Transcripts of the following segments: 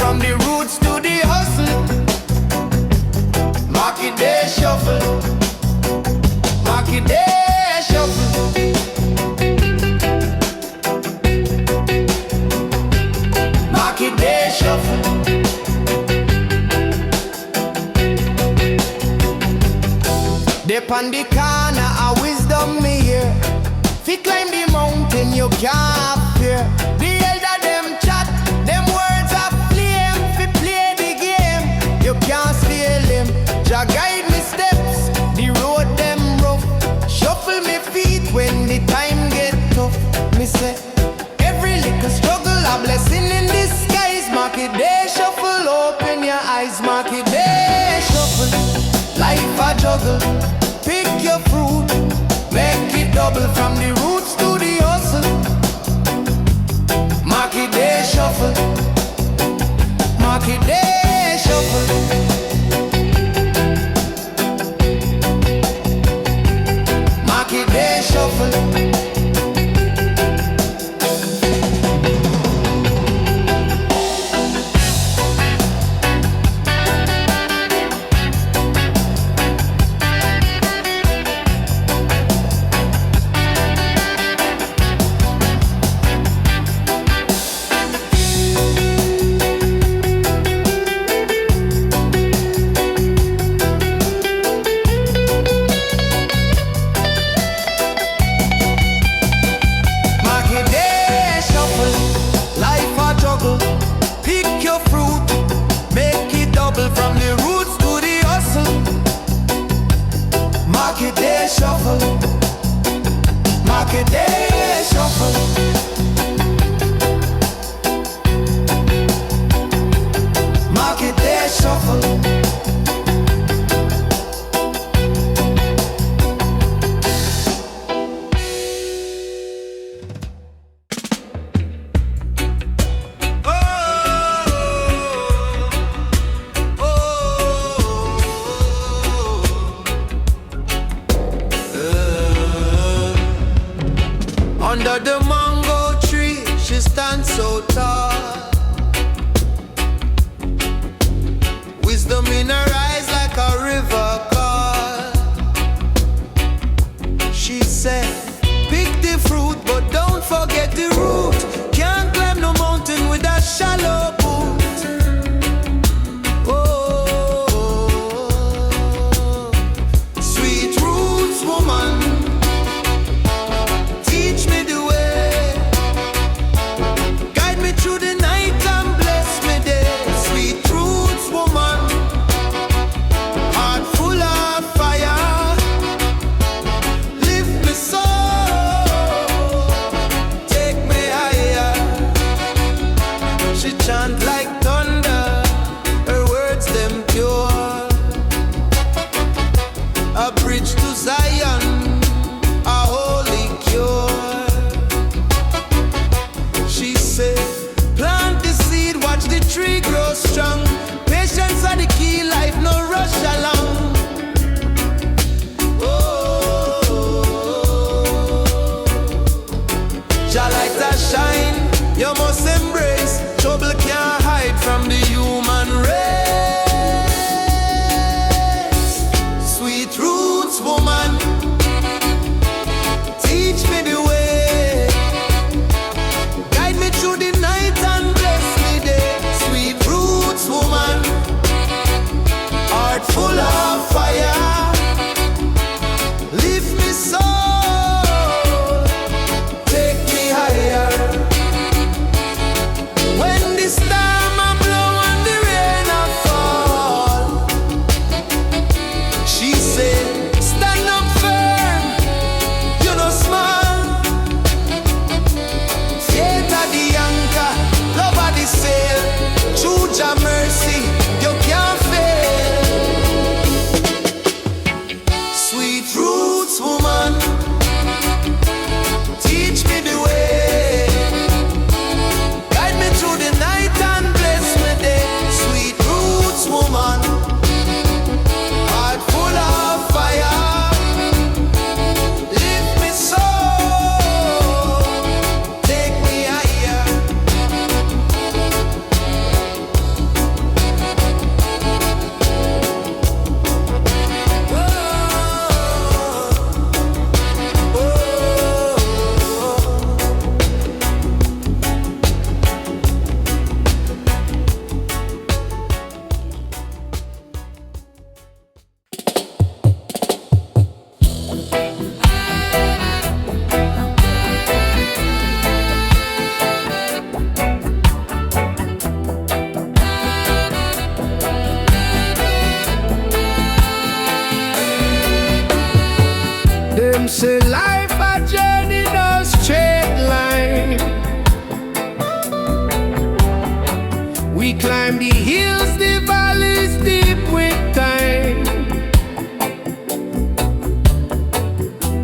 from the roots to the hustle. Market day shuffle. Market day shuffle. Market day shuffle. Dip on the corner of wisdom me here. Fi climb the mountain you can't fear. The elder them chat, them words are flame. Fi play the game, you can't steal him. Jah guide me steps, the road them rough. Shuffle me feet when the time get tough. Me say, every little struggle a blessing in disguise. Market day shuffle, open your eyes. Market day shuffle, life a juggle. Pick your fruit, make it double from the roots to the hustle. Market day shuffle. Market day shuffle. Market day shuffle. Under the mango tree, she stands so tall. Wisdom in her eyes like a river call. She said, pick the fruit, but don't forget the root. Can't climb no mountain with a shallow boot. Oh, sweet roots woman, teach me the way, guide me through the say life a journey, no straight line. We climb the hills, the valleys deep with time.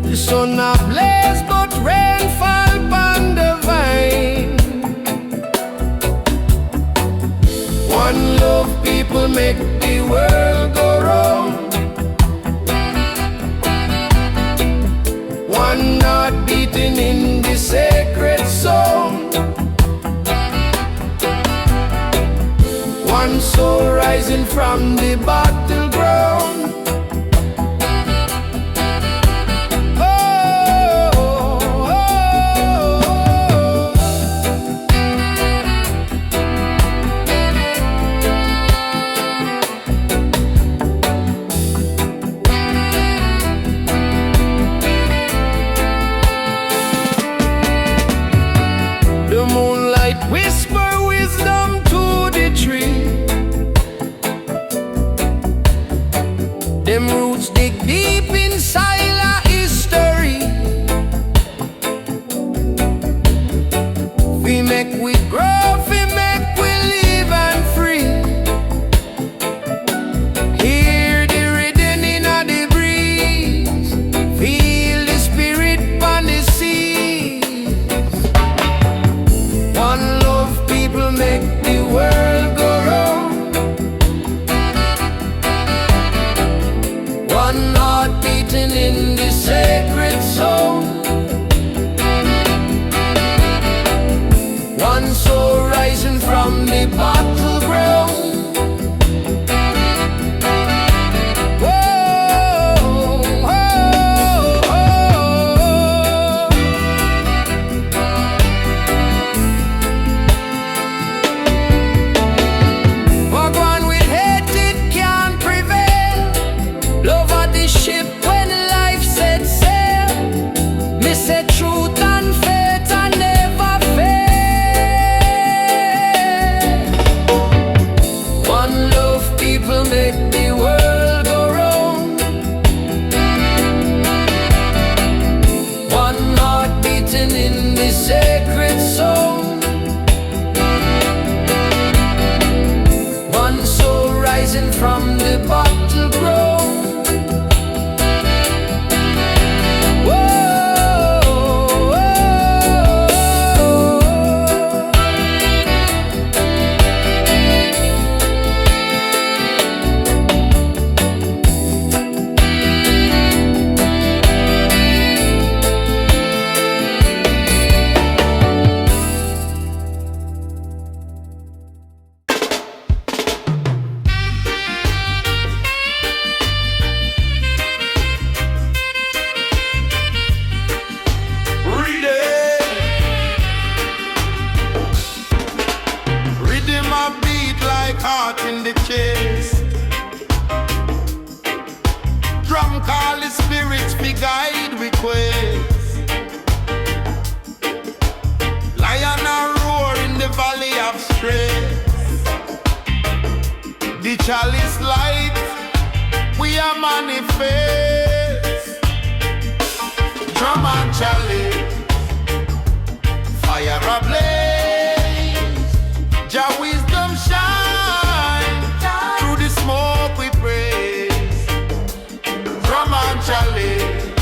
The sun a blaze, but rain fall upon the vine. One love, people make the world go round. One heart beating in the sacred song. One soul rising from the battleground. Whisper wisdom to the tree. Them roots dig deep inside our history. We make we grow, we make we live and free. Hear the rhythm in the breeze. Feel the spirit on the sea. One love, people make the world go round. One heart beating in the sacred song. One soul rising from the battleground. Sacred song. One soul rising from the battleground. The chalice light, we are manifest. Drum and chalice, fire ablaze. Jah wisdom shine, through the smoke we praise. Drum and chalice,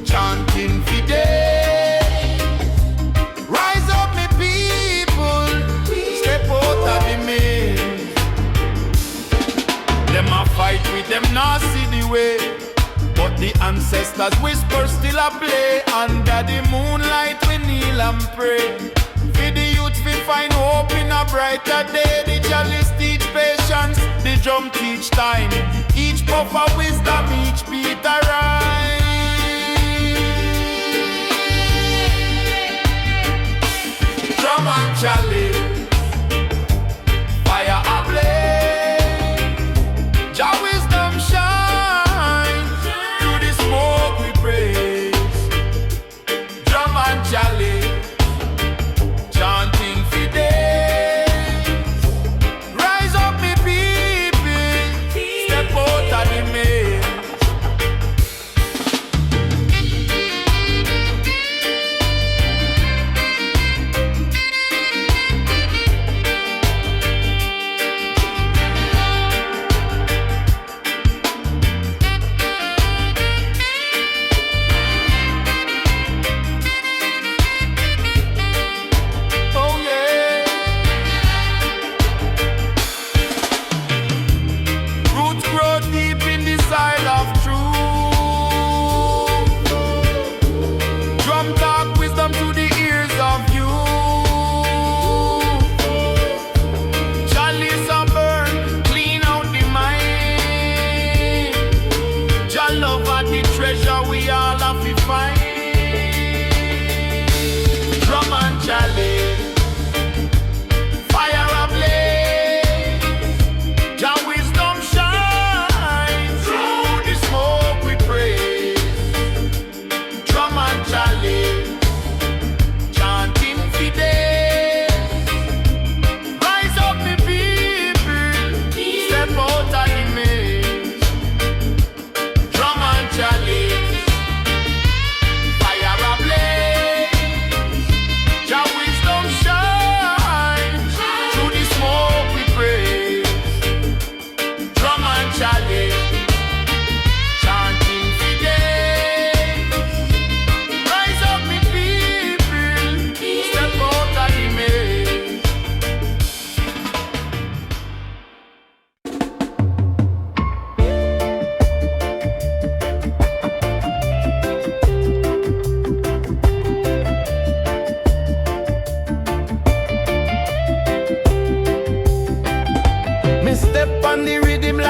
chanting for days. Rise up me people, step out of the maze. Them a fight with them, not see the way. But the ancestors whisper still a play. Under the moonlight we kneel and pray. For the youth we find hope in a brighter day. The chalice teach patience, the drum teach time. Each puff of wisdom, each beat a rhyme. Drum and chalice, fire ablaze. Jah wisdom shine, through the smoke we praise. Drum and chalice, chanting for days. Rise up me people, step out of the maze.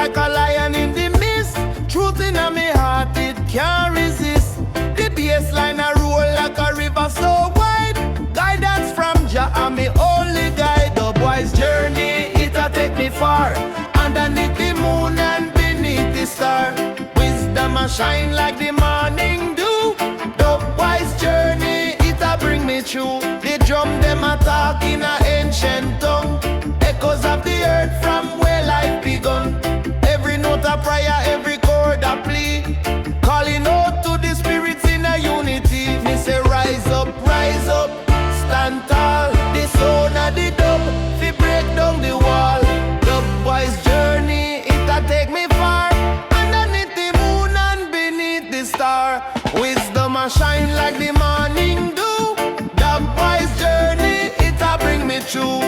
like a lion in the mist. Truth in my heart, it can't resist. The baseline a roll like a river so wide. Guidance from Jah and me only guide. The boy's journey, it a take me far. Underneath the moon and beneath the star. Wisdom a shine like the morning dew. The boy's journey, it a bring me through. The drum them a talk in a ancient tongue. Echoes of the earth from where life begun. Every note a prayer, every chord a plea. Calling out to the spirits in a unity. Me say rise up, stand tall. The sound of the dub, fi break down the wall. The boy's journey, it a take me far. Underneath the moon and beneath the star. Wisdom a shine like the morning dew. The boy's journey, it a bring me through.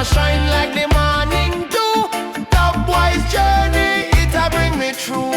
Shine like the morning dew. The boy's journey, it a bring me through.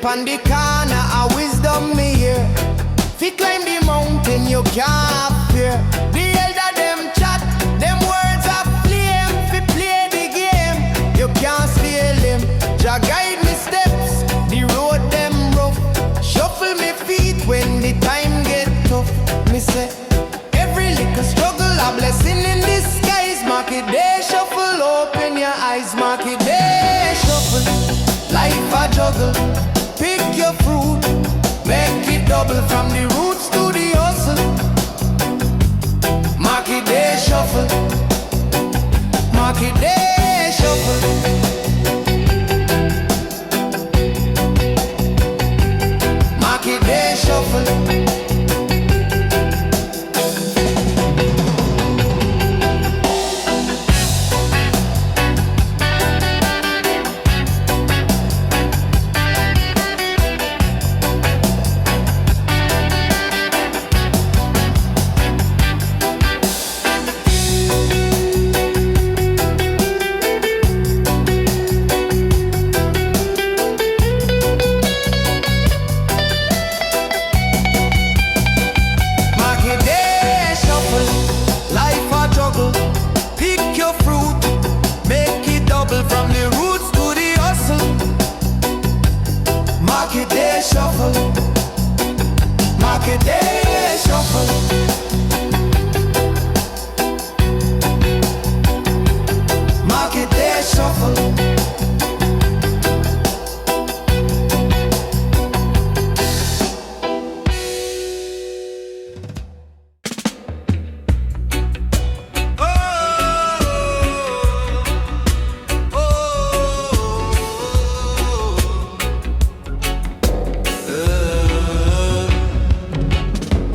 On the corner of wisdom me here. Fi climb the mountain you can't fear. The elder them chat, them words are flame. Fi play the game, you can't steal him. Jah guide me steps, the road them rough. Shuffle me feet when the time get tough. Me say, every little struggle a blessing in disguise. Mark it day shuffle, open your eyes. Mark it day shuffle, life a juggle. Pick your fruit, make it double from the roots to the hustle. Market day shuffle, market day shuffle. Market day shuffle.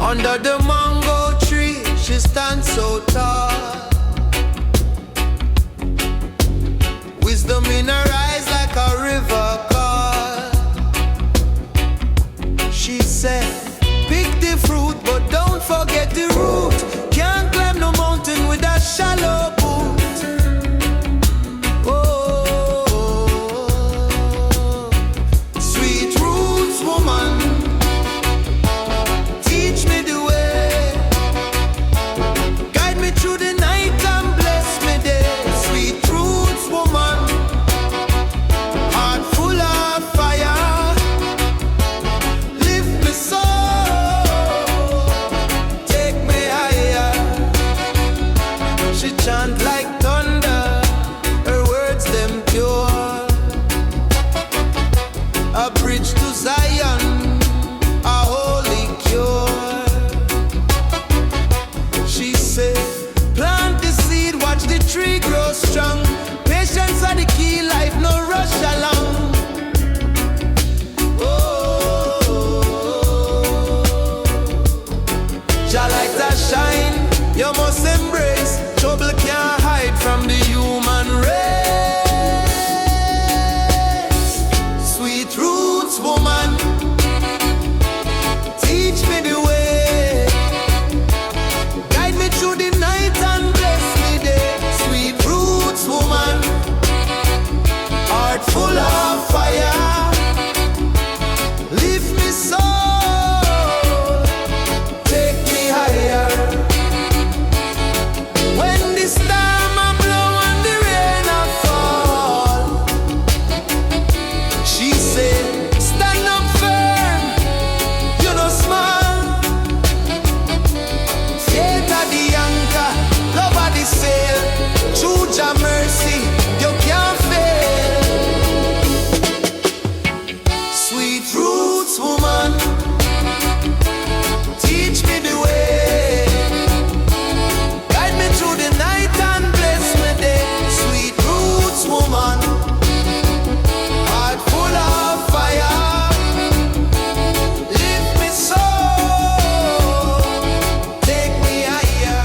Under the mango tree, she stands so tall. Wisdom in her eyes like a river call. She said, pick the fruit, but don't forget the root. Can't climb no mountain with a shallow boot. Oh, sweet roots woman, teach me the way. Guide me through the night and bless me day. Sweet roots woman, heart full of fire. Lift me soul, take me higher. She chant like thunder, her words them pure. A bridge to Zion, a holy cure. She said, plant the seed, watch the tree grow strong. Patience are the key, life no rush along. Oh, Jah light a shine, you must embrace. Trouble can't hide from the human race. Sweet roots woman, teach me the way. Guide me through the night and bless me day. Sweet roots woman, heart full of fire. Lift me soul, take me higher. When the storm a blow and the rain a fall, she said, stand up firm, you know small. Faith are the anchor, love are the sail. Choose your mercy, you can't fail. Sweet roots woman, teach me the way. Guide me through the night and bless me day. Sweet roots woman, heart full of fire. Lift me soul, take me higher.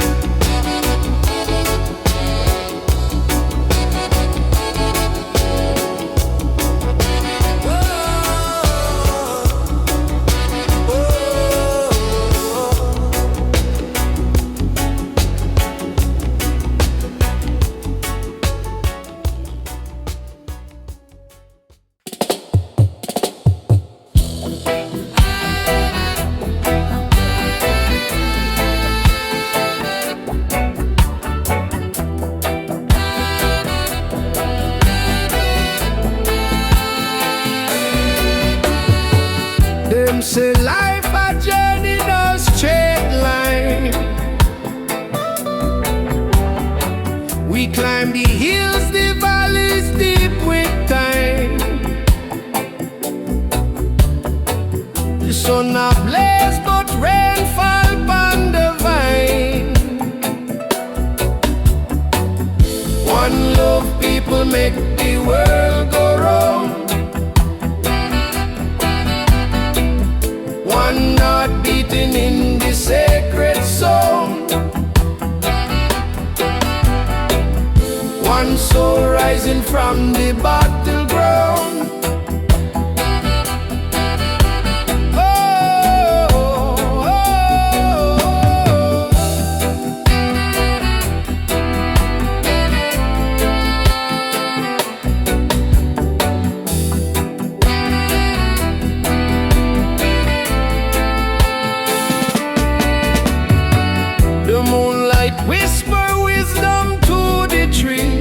Them say life a journey, no straight line. We climb the hills, the valleys deep with time. The sun a blaze, but rain fall upon the vine. One love, people make the world go round. One heart beating in the sacred song. One soul rising from the battleground. Oh, oh, oh, the moonlight whisper wisdom to the tree.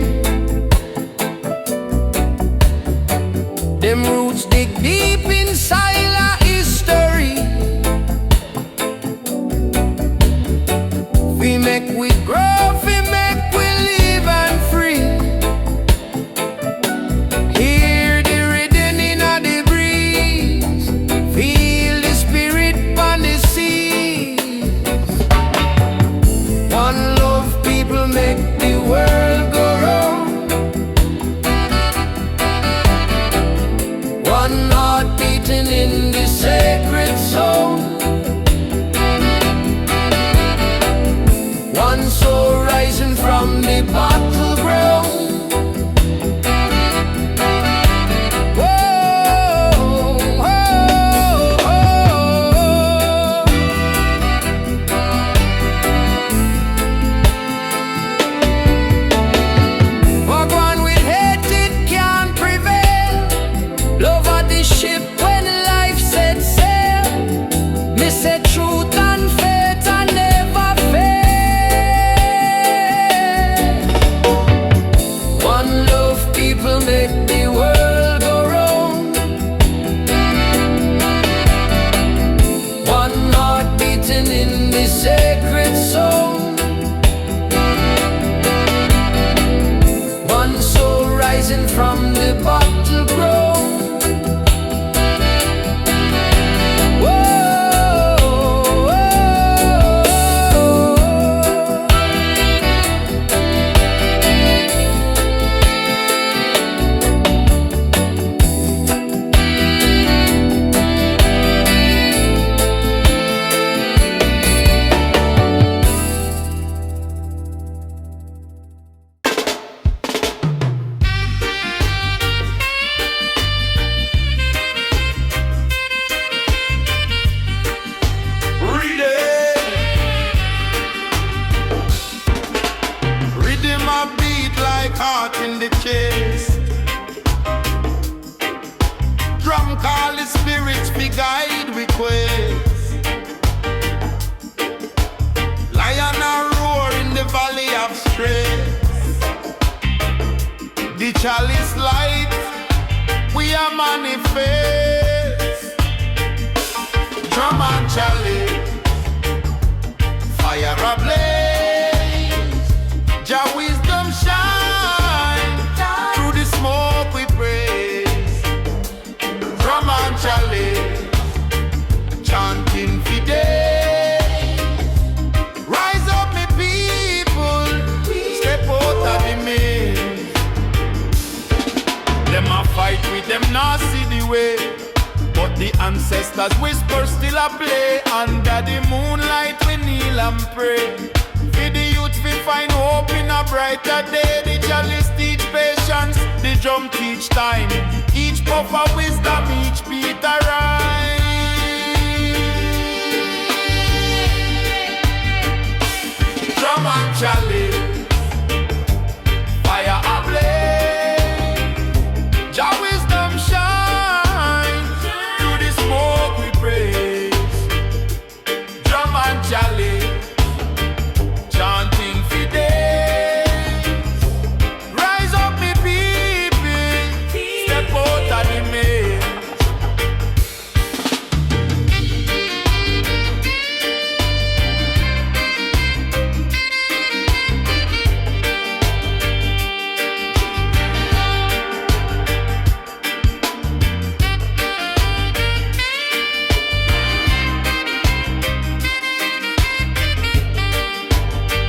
say truth and faith and never fail. One love, people make the world go round. One heart beating in the sacred song. One soul rising from the battleground. In the chest, drum call the spirits be guide request. Lion a roar in the valley of stress. The chalice light, we are manifest. Drum and chalice, fire ablaze. Jah wisdom shine through the smoke we praise. Drum and chalice, chanting for days. Rise up, me people, step out of the maze. Them a fight with them, not see the way, but the ancestors whisper still a play. Under the moonlight we kneel and pray. For the youth we find hope in a brighter day. The chalice teach patience, the drum teach time. Each puff of wisdom, each beat a rhyme. Drum and chalice, fire ablaze. Jah wisdom shine through the smoke we praise. Drum and chalice, chanting for days. Rise up, me people, step out of the maze.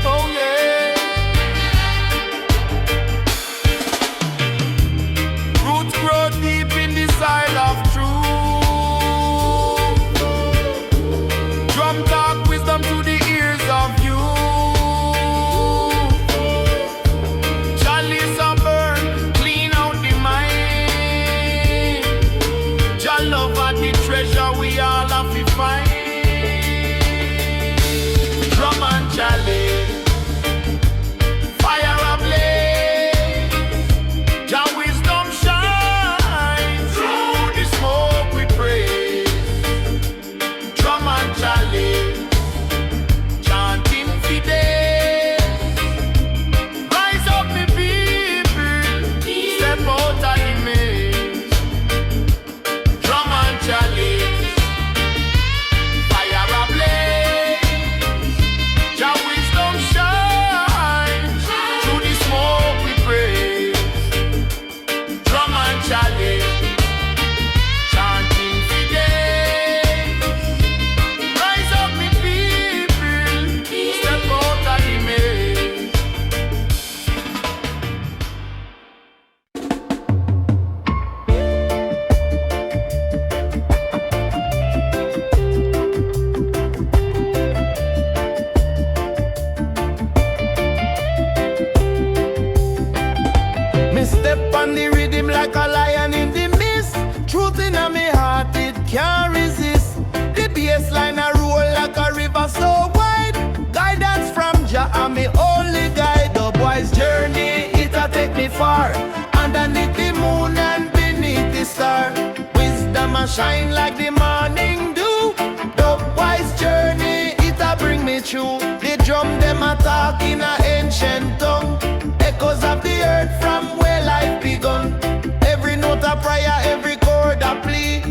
Oh yeah. Roots grow deep in the soil of truth. Drum talk wisdom to the ears of you. Chalice a burn, clean out the mind. Jah love are the treasure we all have to find. Drum and chalice, fire ablaze. Jah wisdom shine through the smoke we praise. Drum and chalice, chanting for days. Rise up, me people, step out of the maze. Drum and chalice, fire ablaze. Jah wisdom shine through the smoke we praise. Drum and chalice, chanting for days. Rise up, me people, step out of the maze. Me step on the rhythm like a lion in the mist. Truth in me heart, it can't resist. The bass line a roll like a river so wide. Guidance from Jah and me only guide. The boy's journey, it a take me far. Underneath the moon and beneath the star. Wisdom a shine like the morning dew. The wise true. The drum them attack in a ancient tongue, echoes of the earth from where life begun. Every note a prayer, every chord a plea,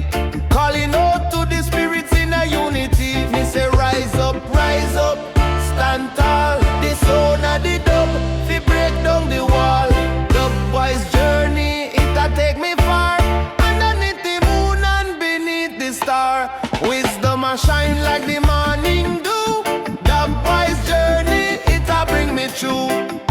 calling out to the spirits in a unity. Me say rise up, stand tall. The sound of the dub, fi break down the wall. Dub boy's journey, it a take me far, underneath the moon and beneath the star. Wisdom a shine like the morning dew. Dub boy's journey, it a bring me through.